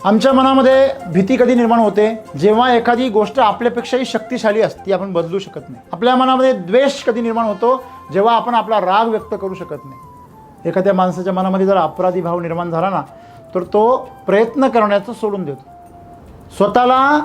आमच्या मनामध्ये भीती कधी निर्माण होते जेव्हा एखादी गोष्ट आपल्यापेक्षाही शक्तिशाली असते, आपण बदलू शकत नाही. आपल्या मनामध्ये द्वेष कधी निर्माण होतो जेव्हा आपण आपला राग व्यक्त करू शकत नाही. एखाद्या माणसाच्या मनामध्ये जर अपराधी भाव निर्माण झाला ना, तर तो प्रयत्न करण्याचं सोडून देतो. स्वतःला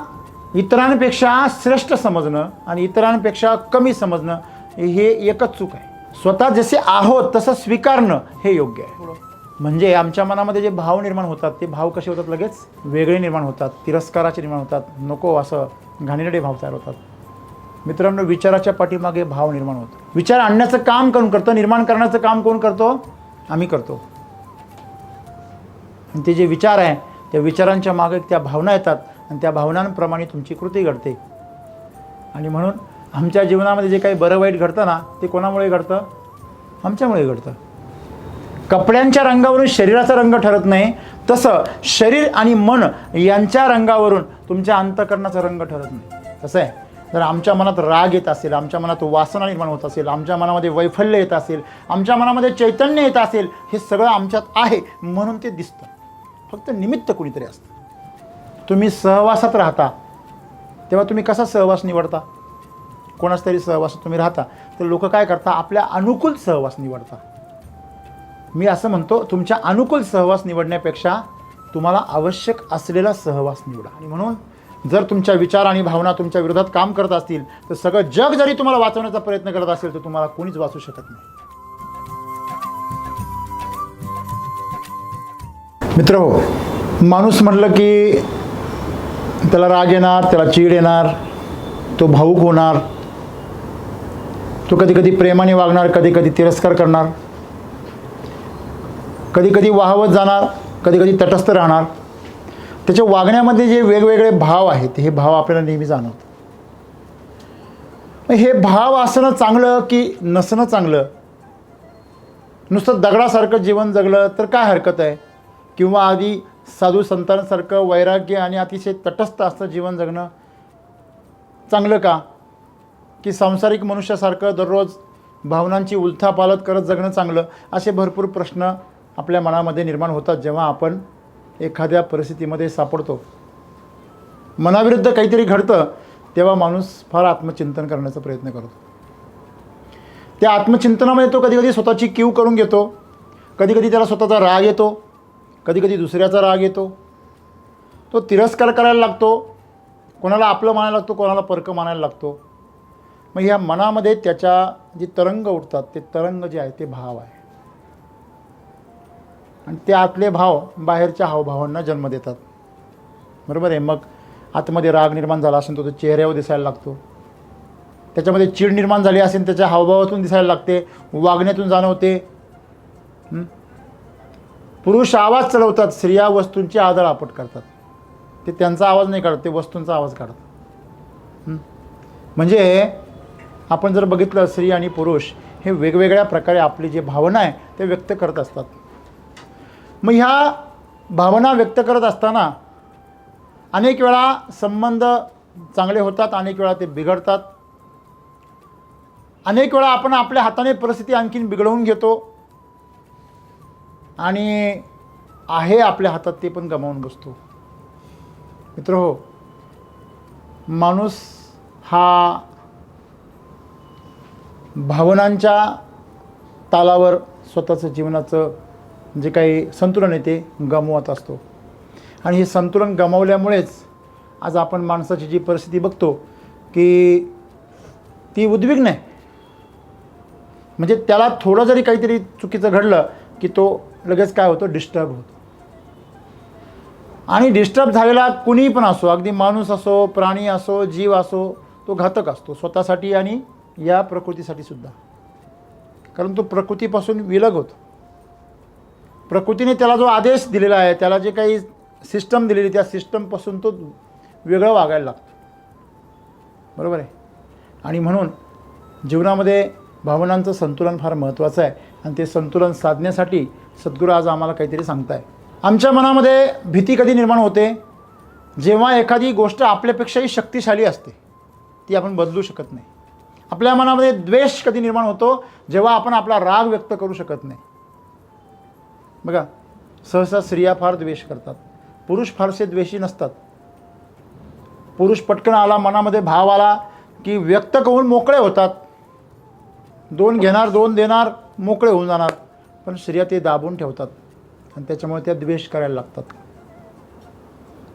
इतरांपेक्षा श्रेष्ठ समजणं आणि इतरांपेक्षा कमी समजणं हे एकच चूक आहे. स्वतः जसे आहोत तसं स्वीकारणं हे योग्य आहे. म्हणजे आमच्या मनामध्ये जे भाव निर्माण होतात ते भाव कसे होतात, लगेच वेगळे निर्माण होतात, तिरस्काराचे निर्माण होतात, नको असं घाणेरडे भाव तयार होतात. मित्रांनो, विचाराच्या पाठीमागे भाव निर्माण होतो. विचार आणण्याचं काम कोण करतं, निर्माण करण्याचं काम कोण करतो? आम्ही करतो. आणि ते जे विचार आहे त्या विचारांच्या मागे त्या भावना येतात आणि त्या भावनांप्रमाणे तुमची कृती घडते. आणि म्हणून आमच्या जीवनामध्ये जे काही बरं वाईट घडतं ना, ते कोणामुळे घडतं? आमच्यामुळे घडतं. कपड्यांच्या रंगावरून शरीराचा रंग ठरत नाही, तसं शरीर आणि मन यांच्या रंगावरून तुमच्या अंतःकरणाचा रंग ठरत नाही. कसं आहे, जर आमच्या मनात राग येत असेल, आमच्या मनात वासना निर्माण होत असेल, आमच्या मनामध्ये वैफल्य येत असेल, आमच्या मनामध्ये चैतन्य येत असेल, हे सगळं आमच्यात आहे म्हणून ते दिसतं. फक्त निमित्त कुणीतरी असतं. तुम्ही सहवासात राहता तेव्हा तुम्ही कसा सहवास निवडता? कोणाच तरी सहवासात तुम्ही राहता तर लोक काय करता? आपल्या अनुकूल सहवास निवडता. मी असं म्हणतो, तुमच्या अनुकूल सहवास निवडण्यापेक्षा तुम्हाला आवश्यक असलेला सहवास निवडा. आणि म्हणून जर तुमच्या विचार आणि भावना तुमच्या विरोधात काम करत असतील तर सगळं जग जरी तुम्हाला वाचवण्याचा प्रयत्न करत असेल तर तुम्हाला कोणीच वाचू शकत नाही. मित्रहो, माणूस म्हटलं की त्याला राग येणार, त्याला चीड येणार, तो भावुक होणार, तो कधी कधी प्रेमाने वागणार, कधी कधी तिरस्कार करणार, कधी कधी वाहवत जाणार, कधी कधी तटस्थ राहणार. त्याच्या वागण्यामध्ये जे वेगवेगळे भाव आहेत हे भाव आपल्याला नेहमी जाणवतात. हे भाव असणं चांगलं की नसणं चांगलं? नुसतं दगडासारखं जीवन जगलं तर काय हरकत आहे? किंवा आधी साधू संतांसारखं वैराग्य आणि अतिशय तटस्थ असतं जीवन जगणं चांगलं का? की सांसारिक मनुष्यासारखं दररोज भावनांची उलथापालथ करत जगणं चांगलं? असे भरपूर प्रश्न आपल्या मनामध्ये निर्माण होतात जेव्हा आपण एखाद्या परिस्थितीमध्ये सापडतो. मनाविरुद्ध काहीतरी घडतं तेव्हा माणूस फार आत्मचिंतन करण्याचा प्रयत्न करतो. त्या आत्मचिंतनामध्ये तो कधी कधी स्वतःची कीव करून घेतो, कधी कधी त्याला स्वतःचा राग येतो, कधी कधी दुसऱ्याचा राग येतो, तो तिरस्कार करायला लागतो, कोणाला आपलं मानायला लागतो, कोणाला परकं मानायला लागतो. मग ह्या मनामध्ये त्याच्या जी तरंग उठतात ते तरंग जे आहे ते भाव आहे. आणि ते आतले भाव बाहेरच्या हावभावांना जन्म देतात. बरोबर आहे. मग आतमध्ये राग निर्माण झाला असेल तो चेहऱ्यावर दिसायला लागतो, त्याच्यामध्ये चीड निर्माण झाली असेल त्याच्या हावभावातून दिसायला लागते, वागण्यातून जाणवते. पुरुष आवाज चढवतात, स्त्रिया वस्तूंची आदळआपट करतात. ते त्यांचा आवाज नाही काढत, ते वस्तूंचा आवाज काढतात. म्हणजे आपण जर बघितलं, स्त्री आणि पुरुष हे वेगवेगळ्या प्रकारे आपली जी भावना आहे ते व्यक्त करत असतात. मग ह्या भावना व्यक्त करत असताना अनेक वेळा संबंध चांगले होतात, अनेक वेळा ते बिघडतात, अनेक वेळा आपण आपल्या हाताने परिस्थिती आणखीन बिघडवून घेतो आणि आहे आपल्या हातात ते पण गमावून बसतो. मित्रहो, माणूस हा भावनांच्या तालावर स्वतःचं जीवनाचं जे काही संतुलन आहे ते गमावत असतो. आणि हे संतुलन गमावल्यामुळेच आज आपण माणसाची जी परिस्थिती बघतो की ती उद्विग्न आहे. म्हणजे त्याला थोडं जरी काहीतरी चुकीचं घडलं की तो लगेच काय होतो, डिस्टर्ब होतो. आणि डिस्टर्ब झालेला कुणीही पण असो, अगदी माणूस असो, प्राणी असो, जीव असो, तो घातक असतो स्वतःसाठी आणि या प्रकृतीसाठी सुद्धा. कारण तो प्रकृतीपासून विलग होतो. प्रकृतीने त्याला जो आदेश दिलेला आहे, त्याला जे काही सिस्टम दिलेली, त्या सिस्टमपासून तो वेगळं वागायला लागतो. बरोबर आहे. आणि म्हणून जीवनामध्ये भावनांचं संतुलन फार महत्त्वाचं आहे. आणि ते संतुलन साधण्यासाठी सद्गुरू आज आम्हाला काहीतरी सांगताय. आमच्या मनामध्ये भीती कधी निर्माण होते जेव्हा एखादी गोष्ट आपल्यापेक्षाही शक्तिशाली असते, ती आपण बदलू शकत नाही. आपल्या मनामध्ये द्वेष कधी निर्माण होतो जेव्हा आपण आपला राग व्यक्त करू शकत नाही. बघा, सहसा स्त्रिया फार द्वेष करतात, पुरुष फारसे द्वेषी नसतात. पुरुष पटकन आला, मनामध्ये भाव आला की व्यक्त करून मोकळे होतात. 2 घेणार 2 देणार, मोकळे होऊन जाणार. पण स्त्रिया ते दाबून ठेवतात आणि त्याच्यामुळे त्या द्वेष करायला लागतात.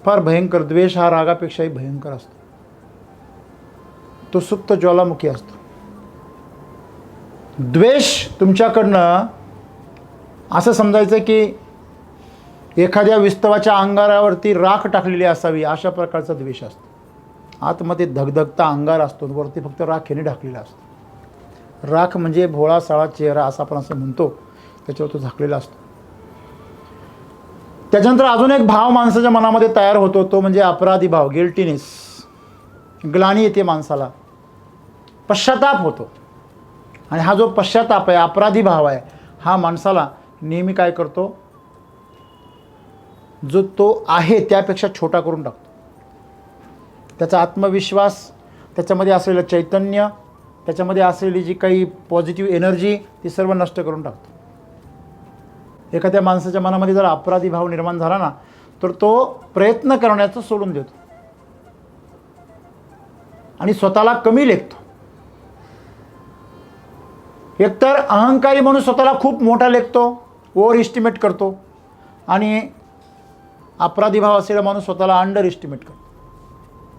फार भयंकर द्वेष हा रागापेक्षाही भयंकर असतो. तो सुप्त ज्वालामुखी असतो. द्वेष तुमच्याकडनं असं समजायचं की एखाद्या विस्तवाच्या अंगारावरती राख टाकलेली असावी अशा प्रकारचा द्वेष असतो. आतमध्ये धगधगता अंगार असतो, वरती फक्त राखेने ढाकलेला असतो. राख म्हणजे भोळा साळा चेहरा असं आपण असं म्हणतो, त्याच्यावर तो झाकलेला असतो. त्याच्यानंतर अजून एक भाव माणसाच्या मनामध्ये तयार होतो, तो म्हणजे अपराधी भाव, गिल्टीनेस. ग्लानी येते माणसाला, पश्चाताप होतो. आणि हा जो पश्चाताप आहे, अपराधी भाव आहे, हा माणसाला नेहमी काय करतो, जो तो आहे त्यापेक्षा छोटा करून टाकतो. त्याचा आत्मविश्वास, त्याच्यामध्ये असलेलं चैतन्य, त्याच्यामध्ये असलेली जी काही पॉझिटिव्ह एनर्जी, ती सर्व नष्ट करून टाकतो. एखाद्या माणसाच्या मनामध्ये जर अपराधी भाव निर्माण झाला ना, तर तो प्रयत्न करण्याचं सोडून देतो आणि स्वतःला कमी लेखतो. एकतर अहंकारी म्हणून स्वतःला खूप मोठा लेखतो, ओव्हर इस्टिमेट करतो, आणि अपराधी भाव असलेला माणूस स्वतःला अंडर इस्टिमेट करतो.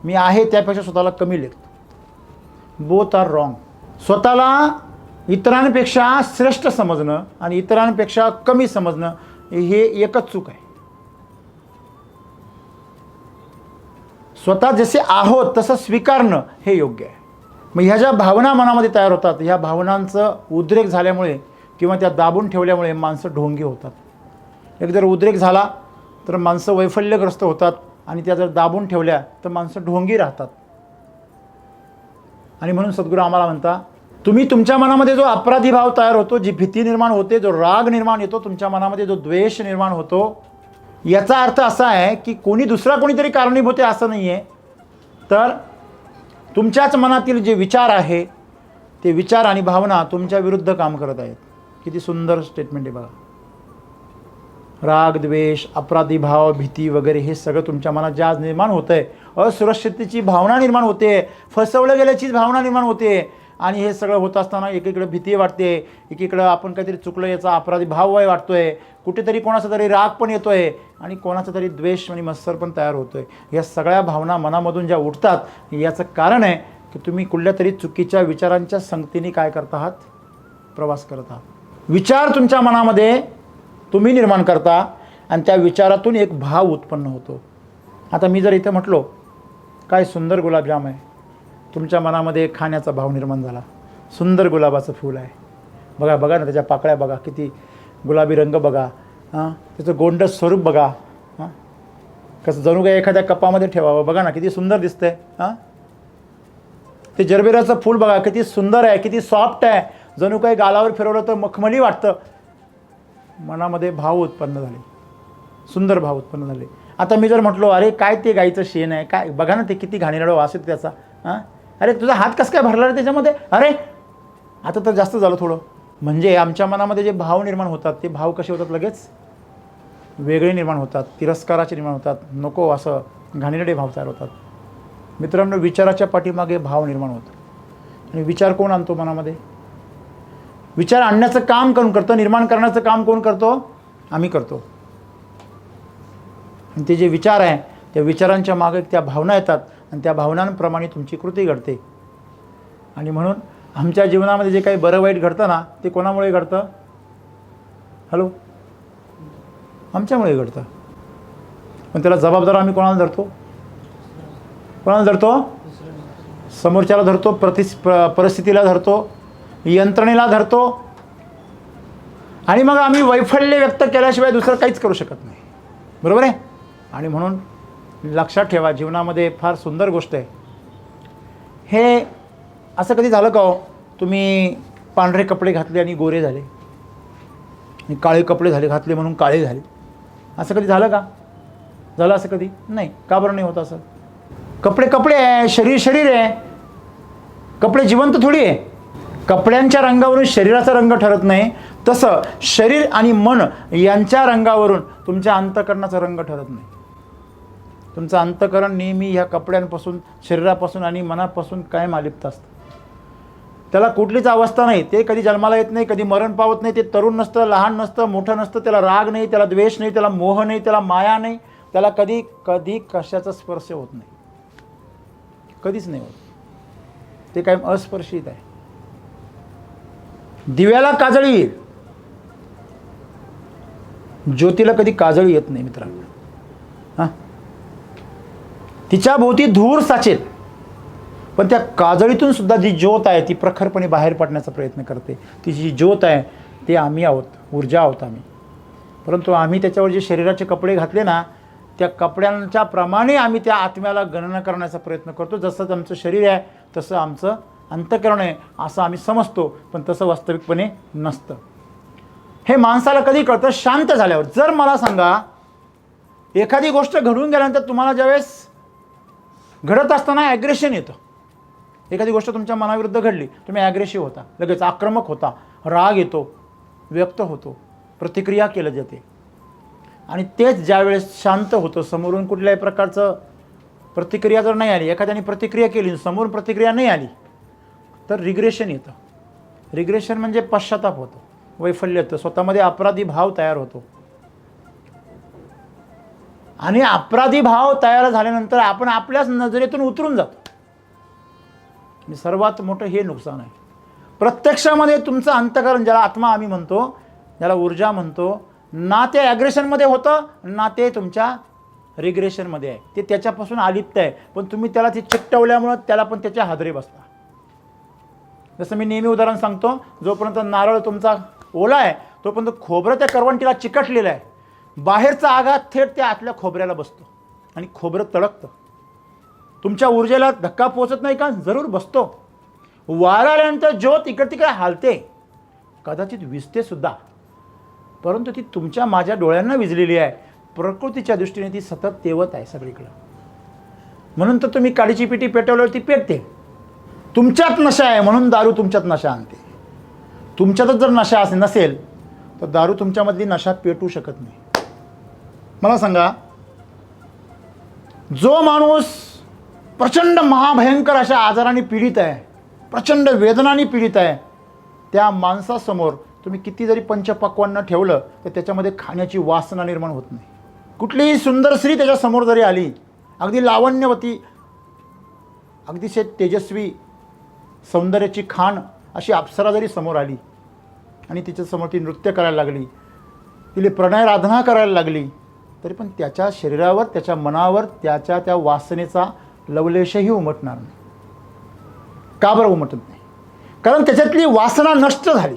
मी आहे त्यापेक्षा स्वतःला कमी लेखतो. Both R wrong. स्वतःला इतरांपेक्षा श्रेष्ठ समजणं आणि इतरांपेक्षा कमी समजणं हे एकच चूक आहे. स्वतः जसे आहोत तसं स्वीकारणं हे योग्य आहे. मग ह्या ज्या भावना मनामध्ये तयार होतात, ह्या भावनांचं उद्रेक झाल्यामुळे किंवा त्या दाबून ठेवल्यामुळे माणसं ढोंगी होतात. एक जर उद्रेक झाला तर माणसं वैफल्यग्रस्त होतात, आणि त्या जर दाबून ठेवल्या तर माणसं ढोंगी राहतात. आणि म्हणून सद्गुरू आम्हाला म्हणता, तुम्ही तुमच्या मनामध्ये जो अपराधी भाव तयार होतो, जी भीती निर्माण होते, जो राग निर्माण येतो तुमच्या मनामध्ये, जो द्वेष निर्माण होतो, याचा अर्थ असा आहे की दुसरा कोणीतरी कारणीभूत आहे असं नाही आहे, तर तुमच्याच मनातील जे विचार आहे ते विचार आणि भावना तुमच्या विरुद्ध काम करत आहेत. किती सुंदर स्टेटमेंट आहे बघा. राग, द्वेष, अपराधी भाव, भीती वगैरे हे सगळं तुमच्या मनात जे आज निर्माण होतं आहे, असुरक्षिततेची भावना निर्माण होते, फसवलं गेल्याचीच भावना निर्माण होते. आणि हे सगळं होत असताना एकीकडे भीती वाटते, एकीकडं आपण काहीतरी चुकलं याचा अपराधी भाव वाटतोय, कुठेतरी कोणाचा तरी राग पण येतोय, आणि कोणाचा तरी द्वेष आणि मत्सर पण तयार होतोय. या सगळ्या भावना मनामधून ज्या उठतात, याचं कारण आहे की तुम्ही कुठल्या तरी चुकीच्या विचारांच्या संगतीने काय करत आहात, प्रवास करत आहात. विचार तुमच्या मनामध्ये तुम्ही निर्माण करता आणि त्या विचारातून एक भाव उत्पन्न होतो. आता मी जर इथे म्हटलो काय सुंदर गुलाबजाम आहे, तुमच्या मनामध्ये खाण्याचा भाव निर्माण झाला. सुंदर गुलाबाचं फूल आहे, बघा बघा ना, त्याच्या पाकळ्या बघा, किती गुलाबी रंग बघा, त्याचं गोंडस स्वरूप बघा, कसं जणू काय एखाद्या कपामध्ये ठेवावं, बघा ना किती सुंदर दिसतंय. ते जरबेराचं फूल बघा, किती सुंदर आहे, किती सॉफ्ट आहे, जणू काही गालावर फिरवलं तर मखमली वाटतं. मनामध्ये भाव उत्पन्न झाले, सुंदर भाव उत्पन्न झाले. आता मी जर म्हटलो अरे काय ते गाईचं शेण आहे, काय बघा ना ते किती घाणेरडा वास येतो त्याचा, अरे तुझा हात कसं काय भरला रे त्याच्यामध्ये, अरे आता तर जास्त झालं थोडं. म्हणजे आमच्या मनामध्ये जे भाव निर्माण होतात ते भाव कसे होतात, लगेच वेगळे निर्माण होतात, तिरस्काराचे निर्माण होतात, नको असं घाणेरडे भाव तयार होतात. मित्रांनो, विचाराच्या पाठीमागे भाव निर्माण होतो. आणि विचार कोण आणतो मनामध्ये? विचार आणण्याचं काम कोण करतं, निर्माण करण्याचं काम कोण करतो? आम्ही करतो. आणि ते जे विचार आहे त्या विचारांच्या मागे त्या भावना येतात आणि त्या भावनांप्रमाणे तुमची कृती घडते. आणि म्हणून आमच्या जीवनामध्ये जे काही बरं वाईट घडतं ना, ते कोणामुळे घडतं? हॅलो, आमच्यामुळे घडतं. पण त्याला जबाबदार आम्ही कोणाला धरतो? कोणाला धरतो? समोरच्याला धरतो, परिस्थितीला धरतो, यंत्रणेला धरतो. आणि मग आम्ही वैफल्य व्यक्त केल्याशिवाय दुसरं काहीच करू शकत नाही. बरोबर आहे? आणि म्हणून लक्षात ठेवा, जीवनामध्ये फार सुंदर गोष्ट आहे. हे असं कधी झालं का हो, तुम्ही पांढरे कपडे घातले आणि गोरे झाले, आणि काळे कपडे घातले म्हणून काळे झाले, असं कधी झालं का? झालं असं कधी? नाही. का बरं नाही होत असं? कपडे कपडे आहे, शरीर शरीर आहे. कपडे जिवंत थोडी आहे. कपड्यांच्या रंगावरून शरीराचा रंग ठरत नाही, तसं शरीर आणि मन यांच्या रंगावरून तुमच्या अंतःकरणाचा रंग ठरत नाही. तुमचं अंतःकरण नेहमी ह्या कपड्यांपासून, शरीरापासून आणि मनापासून कायम अलिप्त असतं. त्याला कुठलीच अवस्था नाही. ते कधी जन्माला येत नाही, कधी मरण पावत नाही. ते तरुण नसतं, लहान नसतं, मोठं नसतं. त्याला राग नाही, त्याला द्वेष नाही, त्याला मोह नाही, त्याला माया नाही. त्याला कधी कधी कशाचा स्पर्श होत नाही, कधीच नाही होत. ते कायम अस्पर्शित आहे. दिव्याला काजळी येईल, ज्योतीला कधी काजळी येत नाही मित्रांनो. हां, तिच्या भोवती धूर साचेल, पण त्या काजळीतून सुद्धा जी ज्योत आहे ती प्रखरपणे बाहेर पडण्याचा प्रयत्न करते. ती जी ज्योत आहे ते आम्ही आहोत, ऊर्जा आहोत आम्ही. परंतु आम्ही त्याच्यावर जे शरीराचे कपडे घातले ना, त्या कपड्यांच्या प्रमाणे आम्ही त्या आत्म्याला गणना करण्याचा प्रयत्न करतो. जसं आमचं शरीर आहे तसं आमचं अंतःकरण आहे असं आम्ही समजतो, पण तसं वास्तविकपणे नसतं. हे माणसाला कधी कळतं? शांत झाल्यावर. जर मला सांगा, एखादी गोष्ट घडून गेल्यानंतर तुम्हाला ज्यावेळेस घडत असताना ॲग्रेशन येतं. एखादी गोष्ट तुमच्या मनाविरुद्ध घडली, तुम्ही ॲग्रेसिव्ह होता, लगेच आक्रमक होता, राग येतो, व्यक्त होतो, प्रतिक्रिया केली जाते. आणि तेच ज्यावेळेस शांत होतं, समोरून कुठल्याही प्रकारचं प्रतिक्रिया जर नाही आली, एखाद्याने प्रतिक्रिया केली, समोरून प्रतिक्रिया नाही आली, तर रिग्रेशन येतं. रिग्रेशन म्हणजे पश्चाताप होतो, वैफल्य येतं, स्वतःमध्ये अपराधी भाव तयार होतो. आणि अपराधी भाव तयार झाल्यानंतर आपण आपल्याच नजरेतून उतरून जातो. आणि सर्वात मोठं हे नुकसान आहे. प्रत्यक्षामध्ये तुमचं अंतःकरण, ज्याला आत्मा आम्ही म्हणतो, ज्याला ऊर्जा म्हणतो, ना ते ॲग्रेशनमध्ये होतं, ना ते तुमच्या रिग्रेशनमध्ये आहे. ते त्याच्यापासून अलिप्त आहे, पण तुम्ही त्याला ते चिकटवल्यामुळं त्याला पण त्याच्या हादरे बसता. जसं मी नेहमी उदाहरण सांगतो, जोपर्यंत नारळ तुमचा ओला आहे तोपर्यंत खोबरं त्या करवंटीला चिकटलेलं आहे. बाहेरचा आघात थेट त्या आतल्या खोबऱ्याला बसतो आणि खोबरं तळकतं. तुमच्या ऊर्जेला धक्का पोचत नाही का? जरूर बसतो. वारा आल्यानंतर ज्योत इकडे तिकडे हालते, कदाचित विजते सुद्धा, परंतु ती तुमच्या माझ्या डोळ्यांना विजलेली आहे. प्रकृतीच्या दृष्टीने ती सतत तेवत आहे सगळीकडं. म्हणून तर तुम्ही काडीची पिठी पेटवल्यावर ती पेटते. तुमच्यात नशा आहे म्हणून दारू तुमच्यात नशा आणते. तुमच्यातच जर नशा नसेल तर दारू तुमच्यामधली नशा पेटू शकत नाही. मला सांगा, जो माणूस प्रचंड महाभयंकर अशा आजाराने पीडित आहे, प्रचंड वेदनाने पीडित आहे, त्या माणसासमोर तुम्ही किती जरी पंचपक्वान्न ठेवलं तर त्याच्यामध्ये खाण्याची वासना निर्माण होत नाही. कुठलीही सुंदर स्त्री त्याच्यासमोर जरी आली, अगदी लावण्यवती, अगदीशय तेजस्वी सौंदर्याची खाण अशी अप्सरा जरी समोर आली आणि तिच्यासमोर ती नृत्य करायला लागली, तिला प्रणयराधना करायला लागली, तरी पण त्याच्या शरीरावर, त्याच्या मनावर त्याच्या त्या वासनेचा लवलेशही उमटणार नाही. का बरं उमटत नाही? कारण त्याच्यातली वासना नष्ट झाली.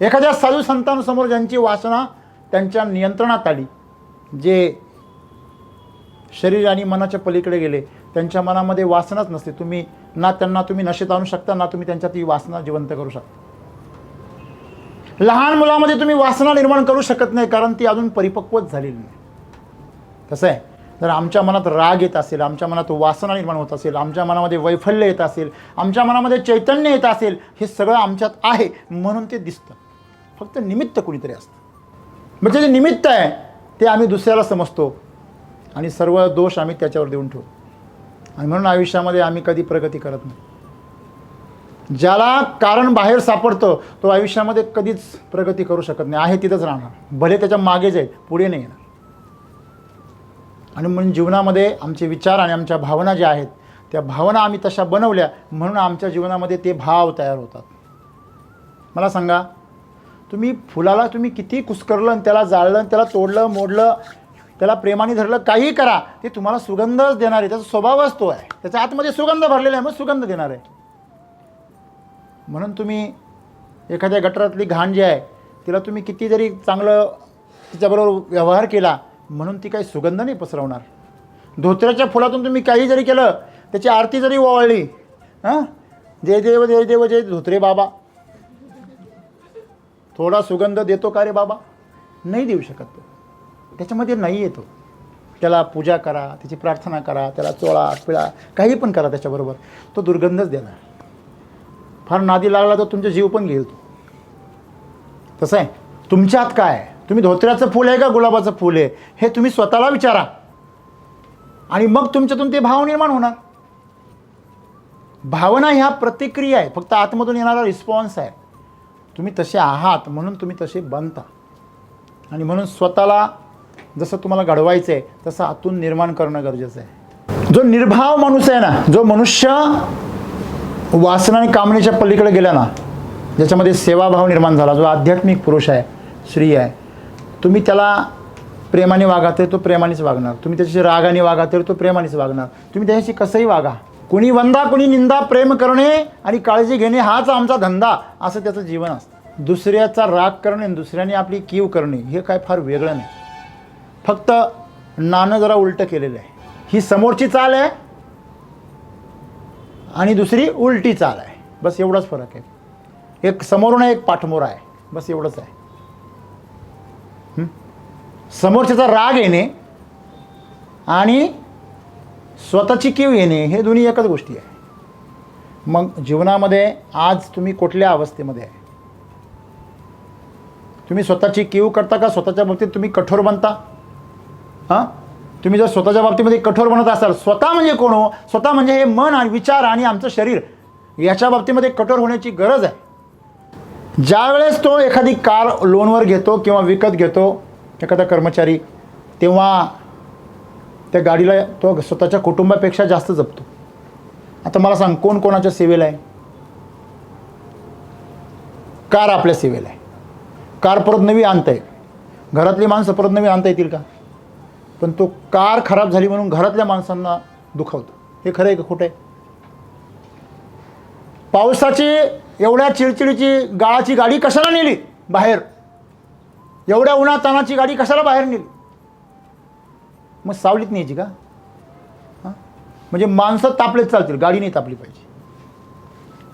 एखाद्या साधू संतांसमोर ज्यांची वासना त्यांच्या नियंत्रणात आली, जे शरीर आणि मनाच्या पलीकडे गेले, त्यांच्या मनामध्ये वासनाच नसते, तुम्ही ना त्यांना तुम्ही नशेत आणू शकता, ना तुम्ही त्यांच्यात ती वासना जिवंत करू शकता. लहान मुलामध्ये तुम्ही वासना निर्माण करू शकत नाही, कारण ती अजून परिपक्वच झालेली नाही. कसं आहे, जर आमच्या मनात राग येत असेल, आमच्या मनात वासना निर्माण होत असेल, आमच्या मनामध्ये वैफल्य येत असेल, आमच्या मनामध्ये चैतन्य येत असेल, हे सगळं आमच्यात आहे म्हणून ते दिसतं. फक्त निमित्त कुणीतरी असतं. म्हणजे जे निमित्त आहे ते आम्ही दुसऱ्याला समजतो आणि सर्व दोष आम्ही त्याच्यावर देऊन ठेवतो. आणि म्हणून आयुष्यामध्ये आम्ही कधी प्रगती करत नाही. ज्याला कारण बाहेर सापडतं तो आयुष्यामध्ये कधीच प्रगती करू शकत नाही, आहे तिथंच राहणार, भले त्याच्या मागे जाईल, पुढे नाही येणार. आणि म्हणून जीवनामध्ये आमचे विचार आणि आमच्या भावना ज्या आहेत त्या भावना आम्ही तशा बनवल्या म्हणून आमच्या जीवनामध्ये ते भाव तयार होतात. मला सांगा, तुम्ही फुलाला तुम्ही किती कुस्करलं आणि त्याला जाळलं आणि त्याला तोडलं मोडलं, त्याला प्रेमाने धरलं, काहीही करा, ते तुम्हाला सुगंधच देणार आहे. त्याचा स्वभावच तो आहे, त्याच्या आतमध्ये सुगंध भरलेला आहे, मग सुगंध देणार आहे. म्हणून तुम्ही एखाद्या गटारातली घाण जी आहे तिला तुम्ही किती जरी चांगलं तिच्याबरोबर व्यवहार केला म्हणून ती काही सुगंध नाही पसरवणार. धोत्र्याच्या फुलातून तुम्ही काही जरी केलं, त्याची आरती जरी ओवाळली, हां, जय देव जय देव जय धोत्रे बाबा, थोडा सुगंध देतो का रे बाबा? नाही देऊ शकत. तो त्याच्यामध्ये नाही येतो. त्याला पूजा करा, त्याची प्रार्थना करा, त्याला चोळा पिळा, काही पण करा, त्याच्याबरोबर तो दुर्गंधच देणार. फार नादी लागला तर तुमचा जीव पण घेईल तो. तसं आहे, तुमच्या हात काय आहे? तुम्ही धोत्र्याचं फूल आहे का गुलाबाचं फूल आहे हे तुम्ही स्वतःला विचारा. आणि मग तुमच्यातून ते भाव निर्माण होणार. भावना ह्या प्रतिक्रिया आहे, फक्त आतमधून येणारा रिस्पॉन्स आहे. तुम्ही तसे आहात म्हणून तुम्ही तसे बनता. आणि म्हणून स्वतःला जसं तुम्हाला घडवायचं आहे तसं आतून निर्माण करणं गरजेचं आहे. जो निर्भाव माणूस आहे ना, जो मनुष्य वासना आणि कामनेच्या पलीकडे गेला ना, ज्याच्यामध्ये सेवाभाव निर्माण झाला, जो आध्यात्मिक पुरुष आहे, स्त्री आहे, तुम्ही त्याला प्रेमाने वागा तर तो प्रेमानेच वागणार. तुम्ही त्याच्याशी रागाने वागा तर तो प्रेमानेच वागणार. तुम्ही त्याच्याशी कसंही वागा. कुणी वंदा कुणी निंदा, प्रेम करणे आणि काळजी घेणे हाच आमचा धंदा, असं त्याचं जीवन असतं. दुसऱ्याचा राग करणे, दुसऱ्याने आपली कीव करणे हे काय फार वेगळं नाही. फक्त नाणं जरा उलटं केलेलं आहे. ही समोरची चाल आहे आणि दुसरी उलटी चाल आहे, बस एवढाच फरक आहे. एक समोरून आहे, एक पाठमोरा आहे, बस एवढंच आहे. समोरच्याचा राग येणे आणि स्वतःची कीव येणे हे दोन्ही एकच गोष्टी आहे. मग जीवनामध्ये आज तुम्ही कुठल्या अवस्थेमध्ये आहे? तुम्ही स्वतःची कीव करता का स्वतःच्या बाबतीत तुम्ही कठोर बनता? हां, तुम्ही जर स्वतःच्या बाबतीमध्ये कठोर बनत असाल, स्वतः म्हणजे कोण हो? स्वतः म्हणजे हे मन आणि विचार आणि आमचं शरीर, याच्या बाबतीमध्ये कठोर होण्याची गरज आहे. ज्यावेळेस तो एखादी कार लोनवर घेतो किंवा विकत घेतो एखादा कर्मचारी, तेव्हा त्या गाडीला तो स्वतःच्या कुटुंबापेक्षा जास्त जपतो. आता मला सांग, कोण कोणाच्या सेवेला आहे? कार आपल्या सेवेला आहे. कार परत नवी आणता येईल, घरातली माणसं परत नवी आणता येतील का? पण तो कार खराब झाली म्हणून घरातल्या माणसांना दुखावतो. हे खरं आहे का खोटं आहे? पावसाची एवढ्या चिडचिडीची गाळाची गाडी कशाला नेली बाहेर? एवढ्या उन्हातानाची गाडी कशाला बाहेर नेली? मग सावलीत न्यायची का? हां, म्हणजे माणसं तापलेत चालतील, गाडी नाही तापली पाहिजे.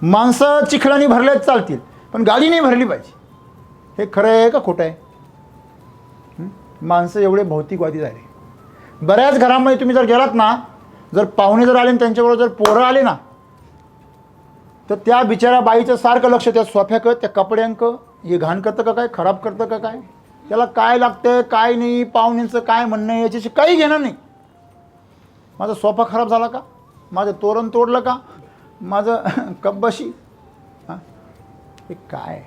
माणसं चिखलाने भरलेत चालतील, पण गाडी नाही भरली पाहिजे. हे खरं आहे का खोटं आहे? माणसं एवढे भौतिकवादी झाले. बऱ्याच घरांमध्ये तुम्ही जर गेलात ना, जर पाहुणे जर आले आणि त्यांच्याबरोबर जर पोरं आले ना, तर त्या बिचाऱ्या बाईचं सारखं लक्ष त्या सोफ्याकं, त्या कपड्यांकं, हे घाण करतं का काय, खराब करतं का काय, त्याला काय लागतं काय नाही, पाहुण्यांचं काय म्हणणं आहे याच्याशी काही घेणं नाही. माझा सोफा खराब झाला का, माझं तोरण तोडलं का, माझं कब्बशी, हां, हे काय?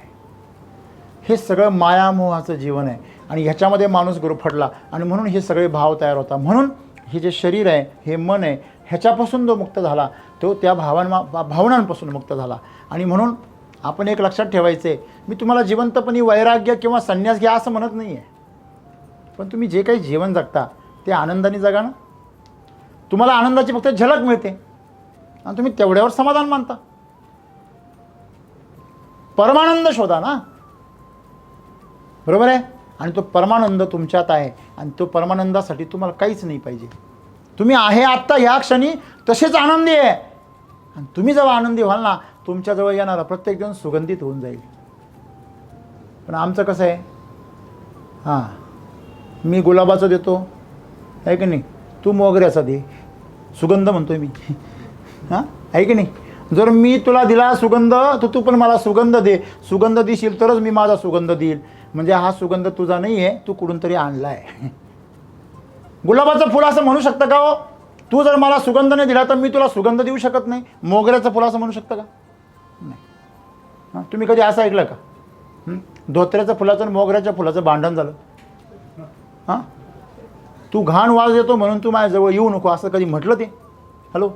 हे सगळं मायामोहाचं जीवन आहे आणि ह्याच्यामध्ये माणूस गुरफटला आणि म्हणून हे सगळे भाव तयार होतात. म्हणून हे जे शरीर आहे, हे मन आहे, ह्याच्यापासून जो मुक्त झाला तो त्या भावनांपासून मुक्त झाला. आणि म्हणून आपण एक लक्षात ठेवायचं आहे, मी तुम्हाला जिवंतपणी वैराग्य किंवा संन्यास घ्या असं म्हणत नाही आहे, पण तुम्ही जे काही जीवन जगता ते आनंदाने जगा ना. तुम्हाला आनंदाची फक्त झलक मिळते आणि तुम्ही तेवढ्यावर समाधान मानता. परमानंद शोधा ना, बरोबर आहे? आणि तो परमानंद तुमच्यात आहे आणि तो परमानंदासाठी तुम्हाला काहीच नाही पाहिजे. तुम्ही आहे आत्ता ह्या क्षणी तसेच आनंदी आहे. आणि तुम्ही जेव्हा आनंदी व्हाल ना, तुमच्याजवळ येणारा प्रत्येक जण सुगंधित होऊन जाईल. पण आमचं कसं आहे, हां, मी गुलाबाचं देतो आहे की नाही, तू मोगऱ्याचा दे, सुगंध म्हणतोय मी, हां, आहे की नाही? जर मी तुला दिला सुगंध तर तू पण मला सुगंध दे. सुगंध देशील तरच मी माझा सुगंध देईल. म्हणजे हा सुगंध तुझा नाही आहे, तू कुठून तरी आणला आहे. गुलाबाचं फुल असं म्हणू शकतं का हो? तू जर मला सुगंध नाही दिला तर मी तुला सुगंध देऊ शकत नाही. मोगऱ्याचं फुल असं म्हणू शकतं का? नाही. हां, तुम्ही कधी असं ऐकलं का? धोत्र्याच्या फुलाचं आणि मोगऱ्याच्या फुलाचं भांडण झालं? हां, तू घाण वास देतो म्हणून तू माझ्याजवळ येऊ नको असं कधी म्हटलं ते? हॅलो,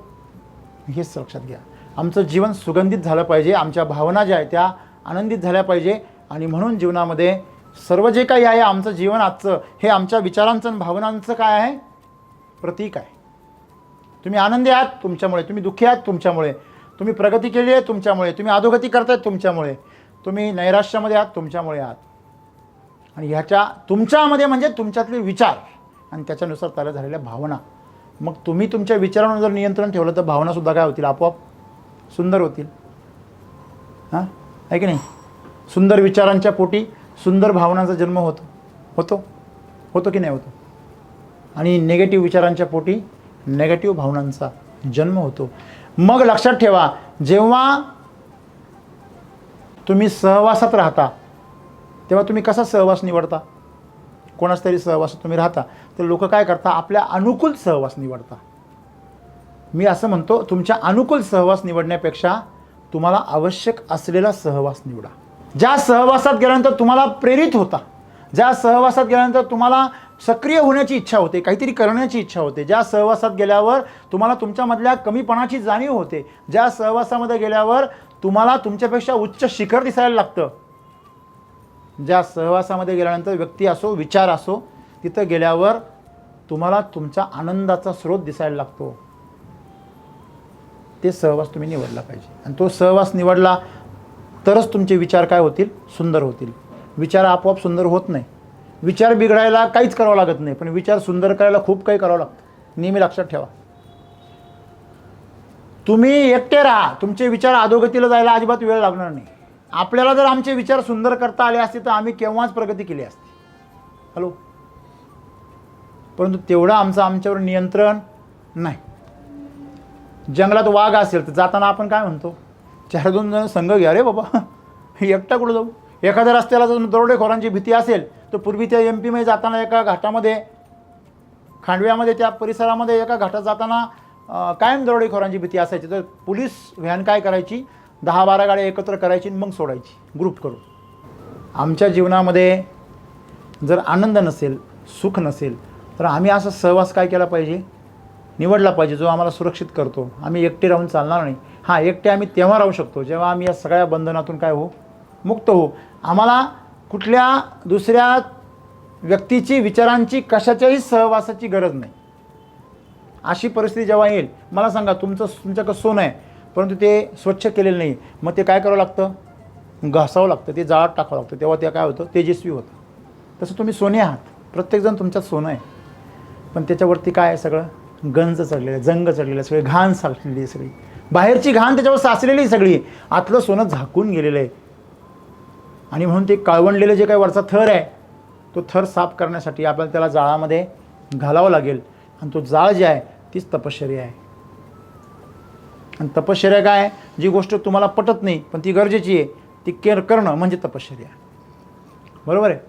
हेच लक्षात घ्या. आमचं जीवन सुगंधित झालं पाहिजे, आमच्या भावना ज्या आहेत त्या आनंदित झाल्या पाहिजे. आणि म्हणून जीवनामध्ये सर्व जे काही आहे, आमचं जीवन आजचं हे आमच्या विचारांचं आणि भावनांचं काय आहे? प्रतीक आहे. तुम्ही आनंदी आहात तुमच्यामुळे, तुम्ही दुःखी आहात तुमच्यामुळे, तुम्ही प्रगती केली आहे तुमच्यामुळे, तुम्ही अधोगती करतायत तुमच्यामुळे, तुम्ही नैराश्यामध्ये आहात तुमच्यामुळे आहात. आणि ह्याच्या तुमच्यामध्ये म्हणजे तुमच्यातले विचार आणि त्याच्यानुसार तयार झालेल्या भावना. मग तुम्ही तुमच्या विचारांवर जर नियंत्रण ठेवलं तर भावनासुद्धा काय होतील? आपोआप सुंदर होतील. हां, आहे की नाही? सुंदर विचारांच्या पोटी सुंदर भावनांचा जन्म होतो की नाही होतो? आणि निगेटिव्ह विचारांच्या पोटी नेगेटिव्ह भावनांचा जन्म होतो. मग लक्षात ठेवा, जेव्हा तुम्ही सहवासात राहता तेव्हा तुम्ही कसा सहवास निवडता? कोणाच तरी सहवासात तुम्ही राहता, तर लोक काय करता, आपल्या अनुकूल सहवास निवडता. मी असं म्हणतो, तुमच्या अनुकूल सहवास निवडण्यापेक्षा तुम्हाला आवश्यक असलेला सहवास निवडा. ज्या सहवासात गेल्यानंतर तुम्हाला प्रेरित होता, ज्या सहवासात गेल्यानंतर तुम्हाला सक्रिय होण्याची इच्छा होते, काहीतरी करण्याची इच्छा होते, ज्या सहवासात गेल्यावर तुम्हाला तुमच्यामधल्या कमीपणाची जाणीव होते, ज्या सहवासामध्ये गेल्यावर तुम्हाला तुमच्यापेक्षा उच्च शिखर दिसायला लागतं, ज्या सहवासामध्ये गेल्यानंतर व्यक्ती असो, विचार असो, तिथं गेल्यावर तुम्हाला तुमचा आनंदाचा स्रोत दिसायला लागतो, ते सहवास तुम्ही निवडला पाहिजे. आणि तो सहवास निवडला तरच तुमचे विचार काय होतील, सुंदर होतील. विचार आपोआप सुंदर होत नाही. विचार बिघडायला काहीच करावं लागत नाही, पण विचार सुंदर करायला खूप काही करावं लागतं. नेहमी लक्षात ठेवा. तुम्ही एकटे राहा, तुमचे विचार अधोगतीला जायला अजिबात वेळ लागणार नाही. आपल्याला जर आमचे विचार सुंदर करता आले असते तर आम्ही केव्हाच प्रगती केली असती. हॅलो. परंतु तेवढं आमच्यावर नियंत्रण नाही. जंगलात वाघ असेल तर जाताना आपण काय म्हणतो, 4-2 जण संघ घ्या रे बाबा, एकटा कुठं जाऊ. एखाद्या रस्त्याला जर दरोडेखोरांची भीती असेल तर पूर्वी त्या MP मध्ये जाताना एका घाटामध्ये, खांडव्यामध्ये, त्या परिसरामध्ये एका घाटात जाताना कायम दरोडेखोरांची भीती असायची. तर पोलीस व्हॅन काय करायची, 10-12 गाड्या एकत्र करायची मग सोडायची ग्रुप करून. आमच्या जीवनामध्ये जर आनंद नसेल, सुख नसेल, तर आम्ही असा सहवास काय केला पाहिजे, निवडला पाहिजे, जो आम्हाला सुरक्षित करतो. आम्ही एकटे राहून चालणार नाही. हां, एकटे आम्ही तेव्हा राहू शकतो जेव्हा आम्ही या सगळ्या बंधनातून काय हो, मुक्त हो. आम्हाला कुठल्या दुसऱ्या व्यक्तीची, विचारांची, कशाच्याही सहवासाची गरज नाही. अशी परिस्थिती जेव्हा येईल, मला सांगा, तुमच्याकडं सोनं आहे परंतु ते स्वच्छ केलेलं नाही, मग ते काय करावं लागतं, घासावं लागतं, ते जाळात टाकावं लागतं, तेव्हा ते काय होतं, तेजस्वी होतं. तसं तुम्ही सोने आहात, प्रत्येकजण तुमच्यात सोनं आहे, पण त्याच्यावरती काय आहे, सगळं गंज चढलेलं आहे, जंग चढलेलं आहे, सगळी घाण साचलेली आहे, सगळी बाहेरची घाण त्याच्यावर साचलेली आहे, सगळी आतलं सोनं झाकून गेलेलं आहे. आणि म्हणून ते काळवंडलेलं जे काही वरचा थर आहे, तो थर साफ करण्यासाठी आपल्याला त्याला जाळामध्ये घालावं लागेल. आणि तो जाळ जे आहे तीच तपश्चर्या आहे. आणि तपश्चर्या काय, जी गोष्ट तुम्हाला पटत नाही पण ती गरजेची आहे, ती करणं म्हणजे तपश्चर्या. बरोबर आहे.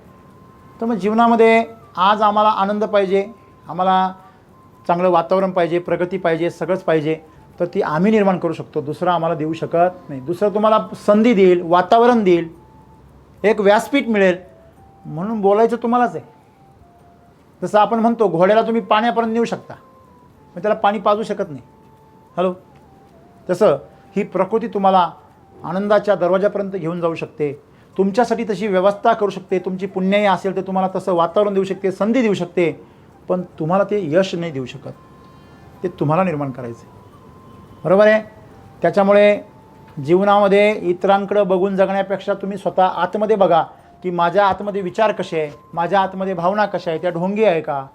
तर मग जीवनामध्ये आज आम्हाला आनंद पाहिजे, आम्हाला चांगलं वातावरण पाहिजे, प्रगती पाहिजे, सगळंच पाहिजे, तर ती आम्ही निर्माण करू शकतो. दुसरं आम्हाला देऊ शकत नाही. दुसरं तुम्हाला संधी देईल, वातावरण देईल, एक व्यासपीठ मिळेल, म्हणून बोलायचं तुम्हालाच आहे. जसं आपण म्हणतो, घोड्याला तुम्ही पाण्यापर्यंत नेऊ शकता पण त्याला पाणी पाजू शकत नाही. हॅलो. तसं ही प्रकृती तुम्हाला आनंदाच्या दरवाजापर्यंत घेऊन जाऊ शकते, तुमच्यासाठी तशी व्यवस्था करू शकते. तुमची पुण्याई असेल तर तुम्हाला तसं वातावरण देऊ शकते, संधी देऊ शकते, पण तुम्हाला ते यश नाही देऊ शकत. ते तुम्हाला निर्माण करायचं. बरोबर आहे. त्याच्यामुळे जीवनामध्ये इतरांकडं बघून जगण्यापेक्षा तुम्ही स्वतः आतमध्ये बघा की माझ्या आतमध्ये विचार कसे आहे, माझ्या आतमध्ये भावना कशा आहे, त्या ढोंगी आहे का,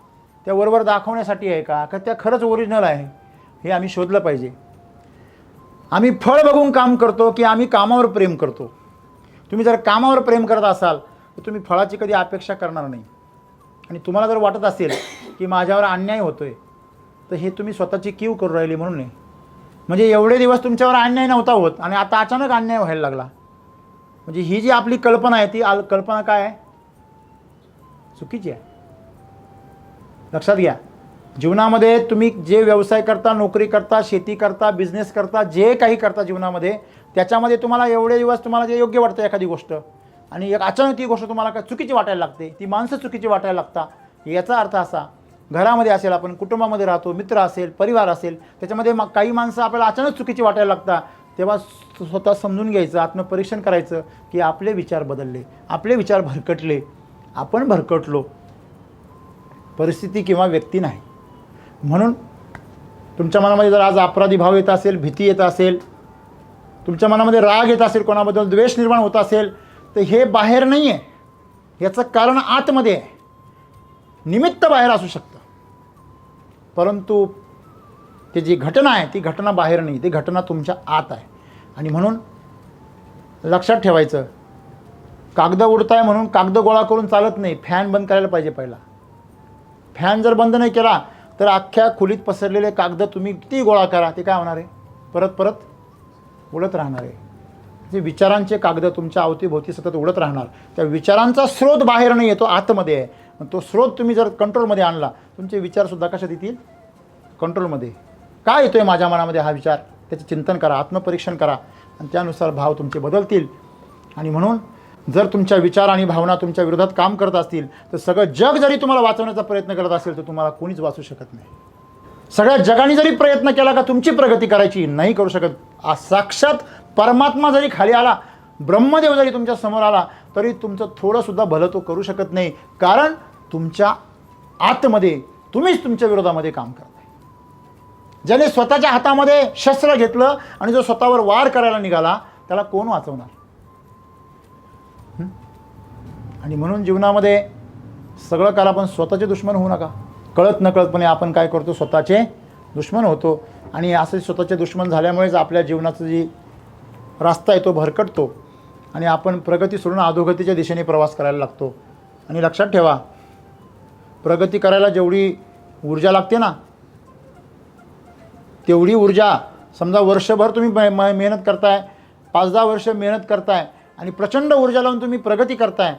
त्या वरवर दाखवण्यासाठी आहे का त्या खरंच ओरिजिनल आहे, हे आम्ही शोधलं पाहिजे. आम्ही फळ बघून काम करतो की आम्ही कामावर प्रेम करतो. तुम्ही जर कामावर प्रेम करत असाल तर तुम्ही फळाची कधी अपेक्षा करणार नाही. आणि तुम्हाला जर वाटत असेल की माझ्यावर अन्याय होतो आहे, तर हे तुम्ही स्वतःची कीव करू राहिली म्हणून नाही. म्हणजे एवढे दिवस तुमच्यावर अन्याय नव्हता होत आणि आता अचानक अन्याय व्हायला लागला. म्हणजे ही जी आपली कल्पना आहे ती कल्पना काय आहे, चुकीची आहे. लक्षात घ्या. जीवनामध्ये तुम्ही जे व्यवसाय करता, नोकरी करता, शेती करता, बिझनेस करता, जे काही करता जीवनामध्ये, त्याच्यामध्ये तुम्हाला एवढे दिवस तुम्हाला जे योग्य वाटतं एखादी गोष्ट, आणि एक अचानक ती गोष्ट तुम्हाला काय चुकीची वाटायला लागते, ती माणसं चुकीची वाटायला लागतात. याचा अर्थ असा, घरामध्ये असेल, आपण कुटुंबामध्ये राहतो, मित्र असेल, परिवार असेल, त्याच्यामध्ये काही माणसं आपल्याला अचानक चुकीची वाटायला लागतात, तेव्हा स्वतः समजून घ्यायचं, आत्मपरीक्षण करायचं की आपले विचार बदलले, आपले विचार भरकटले, आपण भरकटलो, परिस्थिती किंवा व्यक्ती नाही. म्हणून तुमच्या मनामध्ये जर आज अपराधी भाव येत असेल, भीती येत असेल, तुमच्या मनामध्ये राग येत असेल, कोणाबद्दल द्वेष निर्माण होत असेल, तर हे बाहेर नाही आहे, याचं कारण आतमध्ये आहे. निमित्त बाहेर असू शकतं परंतु ती जी घटना आहे ती घटना बाहेर नाही, ती घटना तुमच्या आत आहे. आणि म्हणून लक्षात ठेवायचं, कागद उडत आहे म्हणून कागद गोळा करून चालत नाही, फॅन बंद करायला पाहिजे पहिला. फॅन जर बंद नाही केला तर अख्ख्या खोलीत पसरलेले कागद तुम्ही किती गोळा करा, ते काय होणार आहे, परत परत उडत राहणार आहे. जे विचारांचे कागद तुमच्या अवतीभोवती सतत उडत राहणार. त्या विचारांचा स्रोत बाहेर नाही आहे, तो आतमध्ये आहे. पण तो स्रोत तुम्ही जर कंट्रोलमध्ये आणला, तुमचे विचारसुद्धा कशात येतील? कंट्रोलमध्ये. काय येतो आहे माझ्या मनामध्ये हा विचार, त्याचं चिंतन करा, आत्मपरीक्षण करा आणि त्यानुसार भाव तुमचे बदलतील. आणि म्हणून जर तुमच्या विचार आणि भावना तुमच्या विरोधात काम करत असतील तर सगळं जग जरी तुम्हाला वाचवण्याचा प्रयत्न करत असेल तर तुम्हाला कोणीच वाचू शकत नाही. सगळ्या जगाने जरी प्रयत्न केला का तुमची प्रगती करायची, नाही करू शकत. साक्षात परमात्मा जरी खाली आला, ब्रह्मदेव जरी तुमच्या समोर आला, तरी तुमचं थोडंसुद्धा भलं तो करू शकत नाही. कारण तुमच्या आतमध्ये तुम्हीच तुमच्या विरोधामध्ये काम करताय. ज्याने स्वतःच्या हातामध्ये शस्त्र घेतलं आणि जो स्वतःवर वार करायला निघाला, त्याला कोण वाचवणार? आणि म्हणून जीवनामध्ये सगळं काल आपण स्वतःचे दुश्मन होऊ नका. कळत नकळतपणे आपण काय करतो? स्वतःचे दुश्मन होतो. आणि असे स्वतःचे दुश्मन झाल्यामुळेच आपल्या जीवनाचा जी रास्ता आहे तो भरकटतो आणि आपण प्रगती सोडून अधोगतीच्या दिशेने प्रवास करायला लागतो. आणि लक्षात ठेवा, प्रगती करायला जेवढी ऊर्जा लागते ना, तेवढी ऊर्जा समजा वर्षभर तुम्ही मेहनत करताय, 5-10 वर्ष मेहनत करताय आणि प्रचंड ऊर्जा लावून तुम्ही प्रगती करताय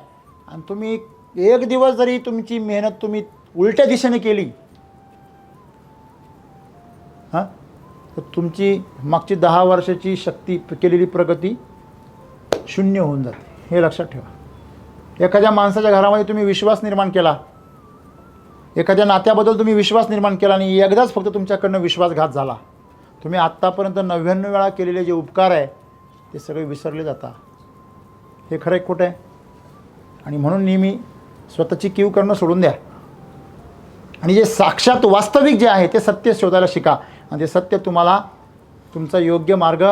आणि तुम्ही एक दिवस जरी तुमची मेहनत तुम्ही उलट्या दिशेने केली, हां, तर तुमची मागची 10 वर्षाची शक्ती केलेली प्रगती शून्य होऊन जाते. हे लक्षात ठेवा. एखाद्या माणसाच्या घरामध्ये तुम्ही विश्वास निर्माण केला, एखाद्या नात्याबद्दल तुम्ही विश्वास निर्माण केला आणि एकदाच फक्त तुमच्याकडनं विश्वासघात झाला, तुम्ही आत्तापर्यंत 99 वेळा केलेले जे उपकार आहे ते सगळे विसरले जातात. हे खरं आहे खोटं आहे? आणि म्हणून नेहमी स्वतःची कीव करणं सोडून द्या आणि जे साक्षात वास्तविक जे आहे ते सत्य शोधायला शिका आणि ते सत्य तुम्हाला तुमचा योग्य मार्ग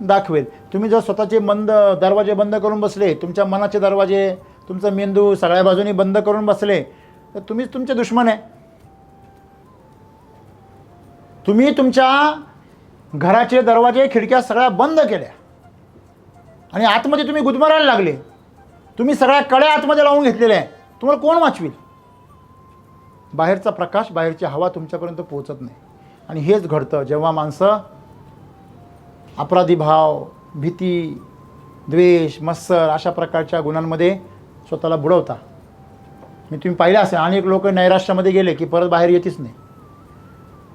दाखवेल. तुम्ही जर स्वतःचे दरवाजे बंद करून बसले, तुमच्या मनाचे दरवाजे, तुमचा मेंदू सगळ्या बाजूनी बंद करून बसले, तर तुम्हीच तुमचे दुश्मन आहे. तुम्ही तुमच्या घराचे दरवाजे खिडक्या सगळ्या बंद केल्या आणि आतमध्ये तुम्ही गुदमरायला लागले. तुम्ही सगळ्या कड्या आतमध्ये लावून घेतलेल्या आहे. तुम्हाला कोण वाचवेल? बाहेरचा प्रकाश, बाहेरची हवा तुमच्यापर्यंत पोहोचत नाही. आणि हेच घडतं जेव्हा माणसं अपराधी भाव, भीती, द्वेष, मत्सर अशा प्रकारच्या गुणांमध्ये स्वतःला बुडवता. मी तुम्ही पाहिलं असेल, अनेक लोक नैराश्यामध्ये गेले की परत बाहेर येतीच नाही,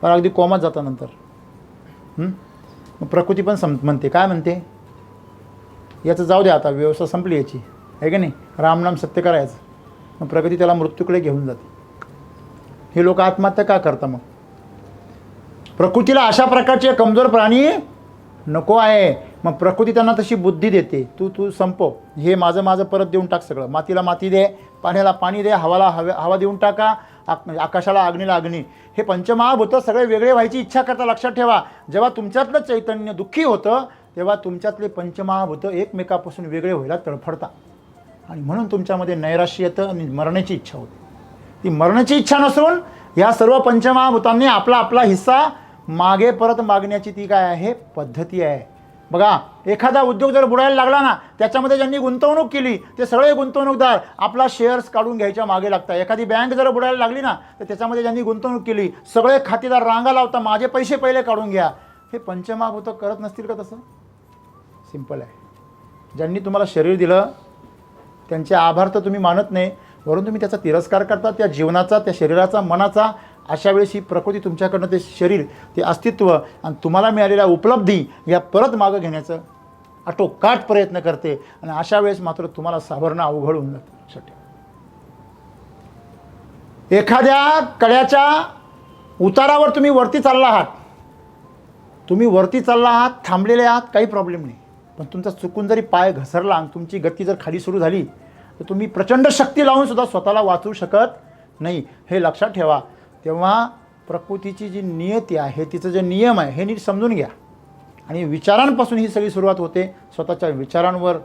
पण अगदी कोमात जाता नंतर. मग प्रकृती पण म्हणते, काय म्हणते? याचं जाऊ द्या, आता व्यवस्था संपली याची, आहे की नाही, रामनाम सत्य करायचं. मग प्रगती त्याला मृत्यूकडे घेऊन जाते. हे लोक आत्महत्या का करता? मग प्रकृतीला अशा प्रकारचे कमजोर प्राणी नको आहे. मग प्रकृती त्यांना तशी बुद्धी देते, तू संपव, हे माझं परत देऊन टाक सगळं. मातीला माती दे, पाण्याला पाणी दे, हवाला हवा देऊन टाका, आकाशाला अग्नीला अग्नी. हे पंचमहाभूत सगळे वेगळे व्हायची इच्छा करता. लक्षात ठेवा, जेव्हा तुमच्यातलं चैतन्य दुःखी होतं तेव्हा तुमच्यातले पंचमहाभूत एकमेकापासून वेगळे व्हायला तडफडतात आणि म्हणून तुमच्यामध्ये नैराश्य येतं आणि मरण्याची इच्छा होते. ती मरण्याची इच्छा नसून ह्या सर्व पंचमहाभूतांनी आपला आपला हिस्सा मागे परत मागण्याची ती काय आहे? पद्धती आहे. बघा, एखादा उद्योग जर बुडायला लागला ना, त्याच्यामध्ये ज्यांनी गुंतवणूक केली ते सगळे गुंतवणूकदार आपला शेअर्स काढून घ्यायच्या मागे लागतात. एखादी बँक जर बुडायला लागली ना, तर त्याच्यामध्ये ज्यांनी गुंतवणूक केली सगळे खातेदार रांगा लावता, माझे पैसे पहिले काढून घ्या. हे पंचमहाभूत करत नसतील का? तसं सिंपल आहे. ज्यांनी तुम्हाला शरीर दिलं त्यांचे आभार तर तुम्ही मानत नाही, वरून तुम्ही त्याचा तिरस्कार करता, त्या जीवनाचा, त्या शरीराचा, मनाचा. अशा वेळेस ही प्रकृती तुमच्याकडनं ते शरीर, ते अस्तित्व आणि तुम्हाला मिळालेल्या उपलब्धी या परत मागं घेण्याचं आटोकाट प्रयत्न करते आणि अशा वेळेस मात्र तुम्हाला सावरणं अवघड होऊन जातं. लक्षात ठेवा. एखाद्या कड्याच्या उतारावर तुम्ही वरती चालला आहात, थांबलेले आहात, काही प्रॉब्लेम नाही. पण तुमचा चुकून जरी पाय घसरला आणि तुमची गती जर खाली सुरू झाली तर तुम्ही प्रचंड शक्ती लावून सुद्धा स्वतःला वाचवू शकत नाही. हे लक्षात ठेवा. तेव्हा प्रकृतीची जी नियती आहे, तिचं जे नियम आहे हे नीट समजून घ्या. आणि विचारांपासून ही सगळी सुरुवात होते. स्वतःच्या विचारांवर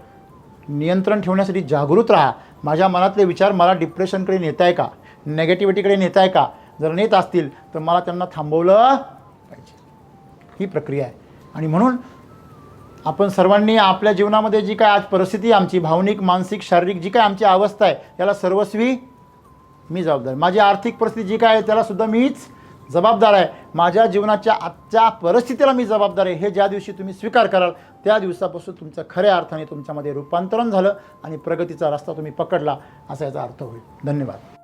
नियंत्रण ठेवण्यासाठी जागृत राहा. माझ्या मनातले विचार मला डिप्रेशनकडे नेत आहे का, नेगेटिव्हिटीकडे नेत आहे का? जर नेत असतील तर मला त्यांना थांबवलं पाहिजे. ही प्रक्रिया आहे. आणि म्हणून आपण सर्वांनी आपल्या जीवनामध्ये जी काय आज परिस्थिती आमची भावनिक, मानसिक, शारीरिक जी काय आमची अवस्था आहे याला सर्वस्वी मी जबाबदार. माझी आर्थिक परिस्थिती जी काय आहे त्यालासुद्धा मीच जबाबदार आहे. माझ्या जीवनाच्या आजच्या परिस्थितीला मी जबाबदार आहे. हे ज्या दिवशी तुम्ही स्वीकार कराल त्या दिवसापासून तुमचं खऱ्या अर्थाने तुमच्यामध्ये रूपांतरण झालं आणि प्रगतीचा रस्ता तुम्ही पकडला असा याचा अर्थ होईल. धन्यवाद.